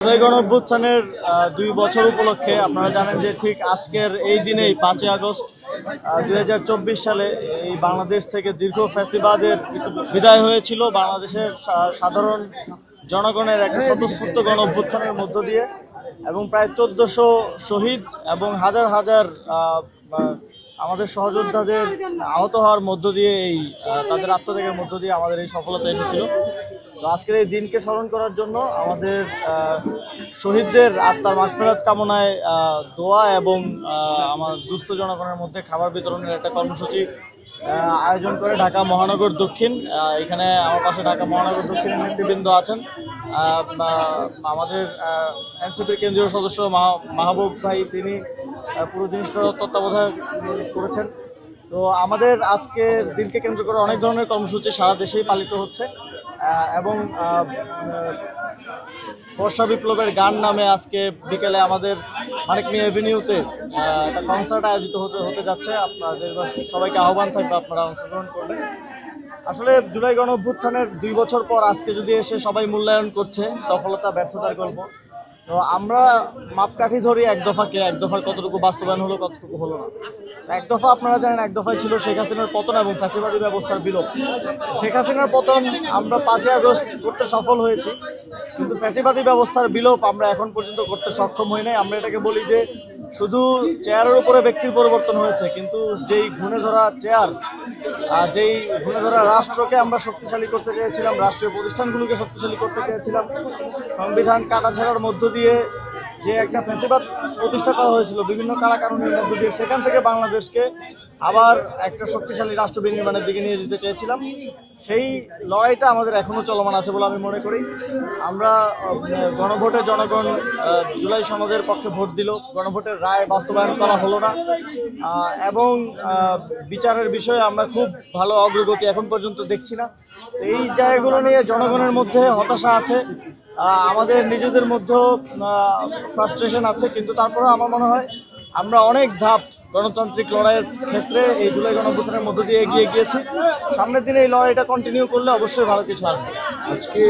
গণঅভ্যুত্থানের ২ বছর উপলক্ষে আপনারা জানেন যে ঠিক আজকের এই দিনেই ৫ই আগস্ট ২০২৪ সালে এই বাংলাদেশ থেকে দীর্ঘ ফ্যাসিবাদের বিদায় হয়েছিল। বাংলাদেশের সাধারণ জনগণের একটা স্বতঃস্ফূর্ত গণঅভ্যুত্থানের মধ্য দিয়ে এবং প্রায় ১৪০০ শহীদ এবং হাজার হাজার আমাদের সহযোদ্ধাদের আহত হওয়ার মধ্য দিয়ে তাদের আত্মত্যাগের মধ্য দিয়ে আমাদের এই সফলতা এসেছিল। তো আজকের এই দিনকে স্মরণ করার জন্য আমাদের শহীদদের আত্মার মাগফিরাত কামনায় দোয়া এবং আমার দুস্থ জনগণের মধ্যে খাবার বিতরণের একটা কর্মসূচি আয়োজন করে ঢাকা মহানগর দক্ষিণ। এখানে আমার পাশে ঢাকা মহানগর দক্ষিণের নেতৃবৃন্দ আছেন, আমাদের এনসিপির কেন্দ্রীয় সদস্য মাহবুব ভাই, তিনি পুরো জিনিসটার তত্ত্বাবধায়ক করেছেন। তো আমাদের আজকের দিনকে কেন্দ্র করে অনেক ধরনের কর্মসূচি সারা দেশেই পালিত হচ্ছে এবং বর্ষা বিপ্লবের গান নামে আজকে বিকেলে আমাদের মানিক মিয়া এভিনিউতে একটা কনসার্ট আয়োজিত হতে যাচ্ছে। আপনাদের সবাইকে আহ্বান থাকবে, আপনারা অংশগ্রহণ করবেন। আসলে জুলাই গণঅভ্যুত্থানের ২ বছর পর আজকে যদি এসে সবাই মূল্যায়ন করছে সফলতা ব্যর্থতার গল্প, তো আমরা মাপকাঠি ধরি এক দফার কতটুকু বাস্তবায়ন হলো, কতটুকু হলো না। এক দফা আপনারা জানেন, এক দফায় ছিল শেখ হাসিনার পতন এবং ফ্যাসিবাদী ব্যবস্থার বিলোপ। শেখ হাসিনার পতন আমরা ৫ই আগস্ট করতে সফল হয়েছি, কিন্তু ফ্যাসিবাদী ব্যবস্থার বিলোপ আমরা এখন পর্যন্ত করতে সক্ষম হই নাই। আমরা এটাকে বলি যে শুধু চেয়ারের উপরে ব্যক্তির পরিবর্তন হয়েছে, কিন্তু যেই ঘুণে ধরা চেয়ার, যেই ঘুণে ধরা রাষ্ট্রকে আমরা শক্তিশালী করতে চেয়েছিলাম, রাষ্ট্রীয় প্রতিষ্ঠানগুলোকে শক্তিশালী করতে চেয়েছিলাম, সংবিধান কাটাছেড়ার মধ্য দিয়ে যে একটা ফ্যাসিবাদ প্রতিষ্ঠা করা হয়েছিল বিভিন্ন কারাকানুনের মধ্য দিয়ে, সেখান থেকে বাংলাদেশকে আবার একটা শক্তিশালী রাষ্ট্র বিনির্মাণের দিকে নিয়ে যেতে চেয়েছিলাম। সেই লড়াইটা আমাদের এখনও চলমান আছে বলে আমি মনে করি। আমরা গণভোটে জনগণ জুলাই সনদের পক্ষে ভোট দিল, গণভোটের রায় বাস্তবায়ন করা হলো না এবং বিচারের বিষয়ে আমরা খুব ভালো অগ্রগতি এখন পর্যন্ত দেখছি না। তো এই জায়গাগুলো নিয়ে জনগণের মধ্যে হতাশা আছে, আমাদের নিজেদের মধ্যেও ফ্রাস্ট্রেশন আছে, কিন্তু তারপরে আমার মনে হয় আমরা অনেক ধাপ গণতান্ত্রিক লড়াইয়ের ক্ষেত্রে এই জুলাই গণঅভ্যুত্থানের মধ্য দিয়ে এগিয়ে গিয়েছি। সামনের দিনে এই লড়াইটা কন্টিনিউ করলে অবশ্যই ভালো কিছু আসবে। আজকে